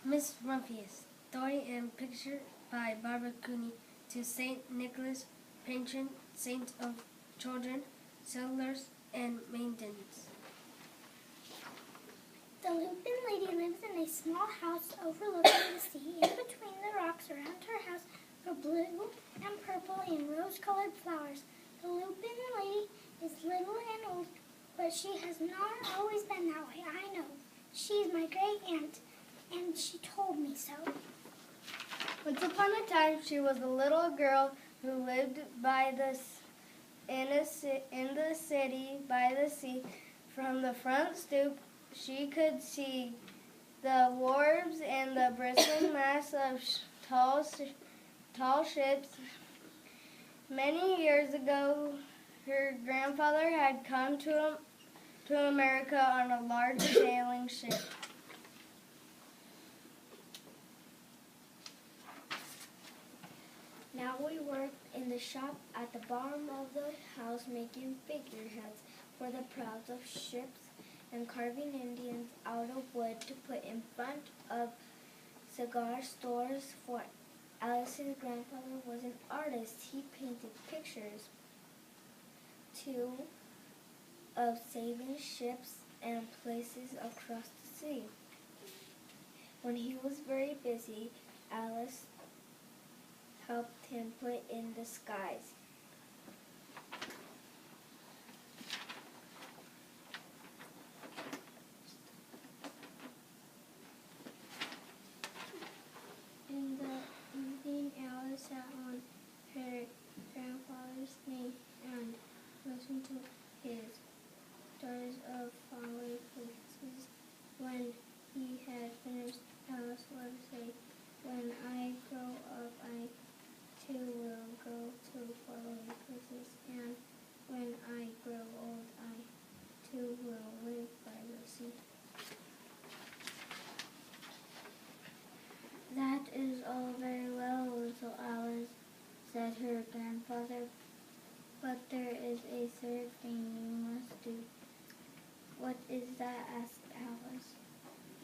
Miss Rumphius, story and picture by Barbara Cooney, to Saint Nicholas, patron saint of children, settlers, and maidens. The Lupin lady lives in a small house overlooking the sea. In between the rocks around her house grow blue and purple and rose-colored flowers. The Lupin lady is little and old, but she has not always been that way. I know. She's my great aunt, and she told me so. Once upon a time, she was a little girl who lived in the city by the sea. From the front stoop, she could see the wharves and the bristling mass of tall ships. Many years ago, her grandfather had come to America on a large sailing ship. Now we work in the shop at the bottom of the house making figureheads for the prows of ships and carving Indians out of wood to put in front of cigar stores. For Alice's grandfather was an artist. He painted pictures too of sailing ships and places across the sea. When he was very busy, Alice helped him put in the skies. In the evening, Alice sat on her grandfather's knee and listened to his stories of faraway places. When he had finished, Alice would say, "When I grow up, I too will go to faraway places, and when I grow old, I too will live by the sea." "That is all very well, little Alice," said her grandfather, "but there is a third thing you must do." "What is that?" asked Alice.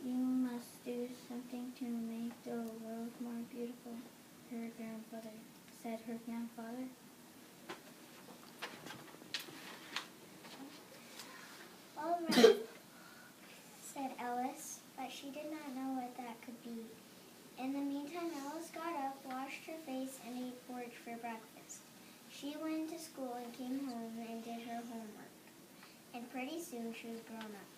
"You must do something to make the world more beautiful," said her grandfather. "All right," said Alice, but she did not know what that could be. In the meantime, Alice got up, washed her face, and ate porridge for breakfast. She went to school and came home and did her homework. And pretty soon she was grown up.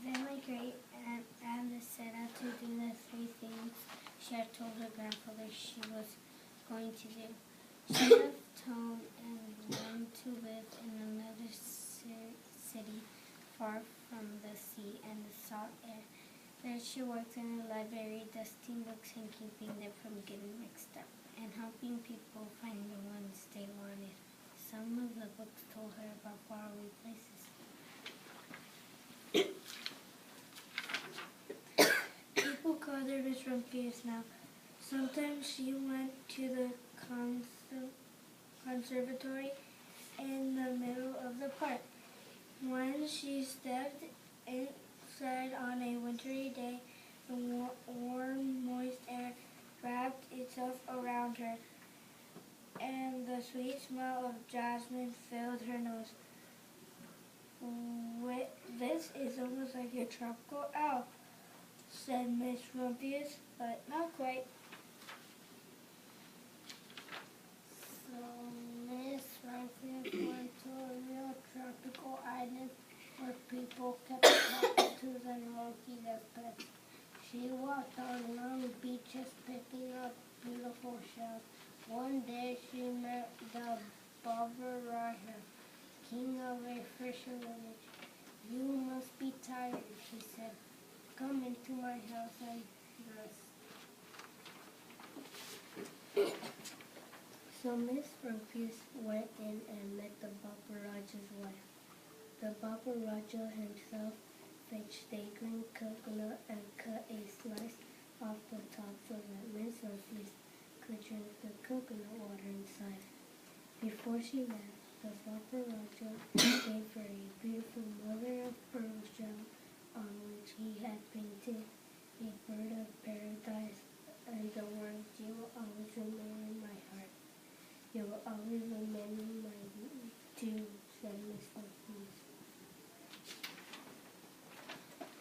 Then my great aunt Alice set out to do the 3 things she had told her grandfather she was going to do. She left home and went to live in another city far from the sea and the salt air. There she worked in a library, dusting books and keeping them from getting mixed up, and helping people find the ones they wanted. Some of the books told her about faraway places. People called her Miss Rumphius now. Sometimes she went to the conservatory in the middle of the park. When she stepped inside on a wintry day, the warm, moist air wrapped itself around her, and the sweet smell of jasmine filled her nose. "This is almost like a tropical owl," said Miss Rumphius, "but not quite." So Miss Rumphius went to a real tropical island where people kept talking to them and monkeys as pets. She walked on long beaches picking up beautiful shells. One day she met the Raja, king of a fishing village. "You must be tired," she said. "Come into my house and rest." So Miss Rumphius went in and met the Raja's wife. The Raja himself fetched a green coconut and cut a slice off the top so that Miss Rumphius could drink the coconut water inside. Before she left, the Raja gave her a beautiful mother of pearl gem on which she had painted a bird of paradise and the words, "You will always remain in my heart. You will always remain in my too," said Miss Rumphius.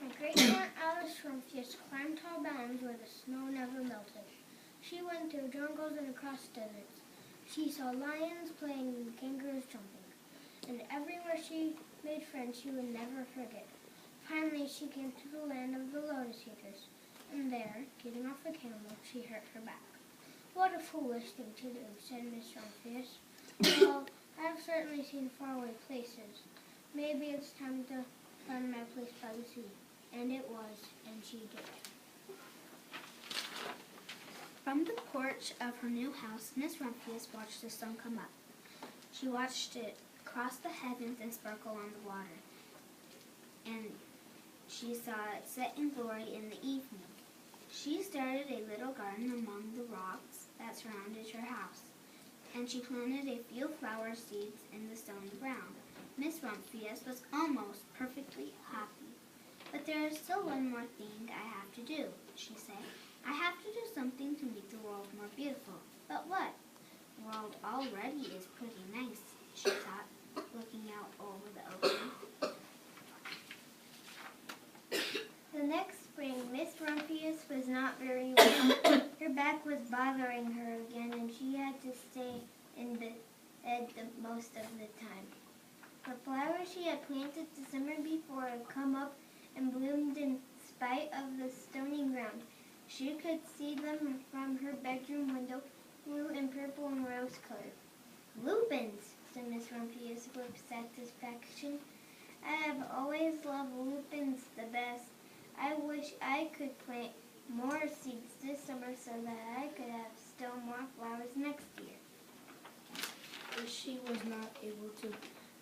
My great-aunt Alice Rumphius climbed tall mountains where the snow never melted. She went through jungles and across deserts. She saw lions playing and kangaroos jumping. And everywhere she made friends she would never forget. Finally, she came to the land of the lotus eaters. And there, getting off a camel, she hurt her back. "What a foolish thing to do," said Miss Rumphius. "Well, I've certainly seen faraway places. Maybe it's time to find my place by the sea." And it was, and she did. From the porch of her new house, Miss Rumphius watched the sun come up. She watched it cross the heavens and sparkle on the water. And she saw it set in glory in the evening. She started a little garden among the rocks that surrounded her house, and she planted a few flower seeds in the stony ground. Miss Rumphius was almost perfectly happy. "But there is still one more thing I have to do," she said. "I have to do something to make the world more beautiful." "But what?" "The world already is pretty nice," she thought, looking out over the ocean. The next spring, Miss Rumphius was not very well. Her back was bothering her again, and she had to stay in bed most of the time. The flowers she had planted the summer before had come up and bloomed in spite of the stony ground. She could see them from her bedroom window, blue and purple and rose-colored. "Lupins," said Miss Rumphius with satisfaction. "I have always loved lupins the best. I wish I could plant more seeds this summer so that I could have still more flowers next year." But she was not able to.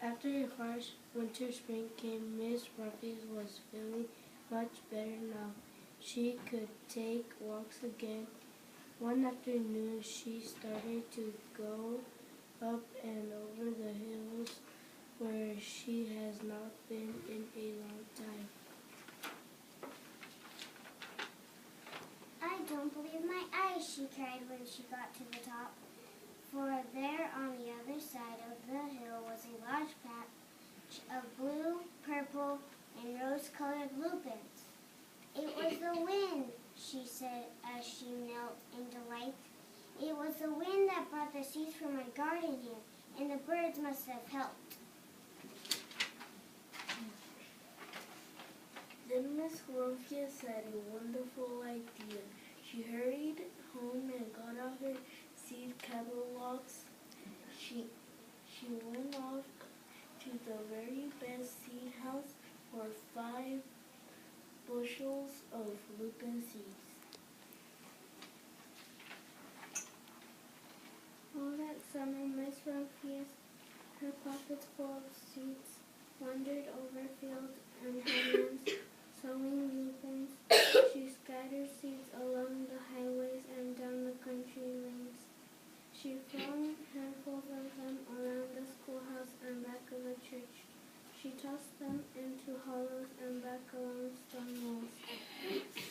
After a harsh winter spring came, Miss Rumphius was feeling much better now. She could take walks again. One afternoon she started to go up and over the hills where she has not been in a long time. "I don't believe my eyes," she cried when she got to the top. For there on the other side of the hill was a large patch of blue, purple, and rose-colored lupins. "It was the wind," she said as she knelt in delight. "It was the wind that brought the seeds from my garden here, and the birds must have helped." Then Miss Rumphius had a wonderful idea. She hurried home and got out her seed catalogs. She went off to the very best seed house for 5 bushels of lupin seeds. All that summer, Miss Rumphius, her pockets full of seeds, wandered over fields and highlands, sowing lupins. She scattered seeds along the highways and down the country lanes. She flung handfuls of them around the schoolhouse and back of the church. She tossed them into hollows and back along stone walls.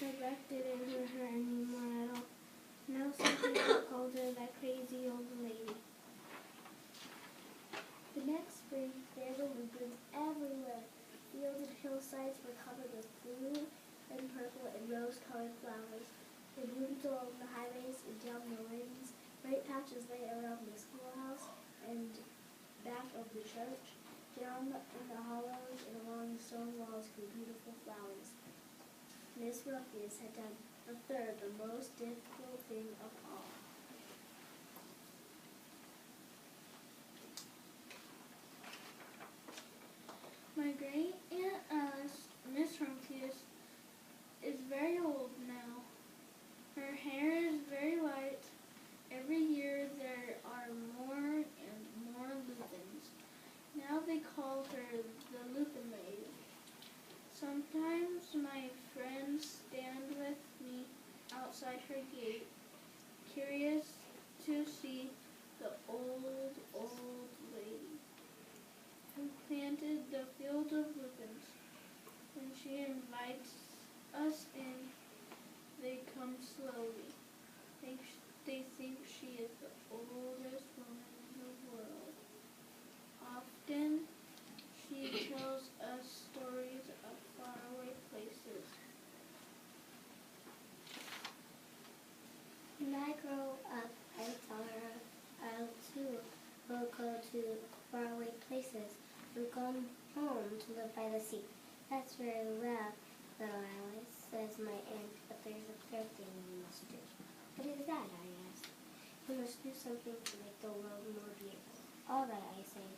Her back didn't hurt her anymore at all. Now some people called her that crazy old lady. The next spring, there were lupins everywhere. Fields and hillsides were covered with blue and purple and rose-colored flowers. They bloomed along the highways and down the lanes. Great patches lay around the schoolhouse and back of the church. Down in the hollows and along the stone walls grew beautiful flowers. Miss Rumphius had done the third, the most difficult thing of all. My great-aunt Alice, Miss Rumphius, is very old now. Her hair is very light. Every year there are more and more lupins. Now they call her the Lupin Lady. Sometimes my friends stand with me outside her gate, curious to see the old lady who planted the field of lupins. When she invites home to live by the sea. That's very well, little Alice, says my aunt, but there's a third thing you must do. What is that? I asked. You must do something to make the world more beautiful. All right, I say.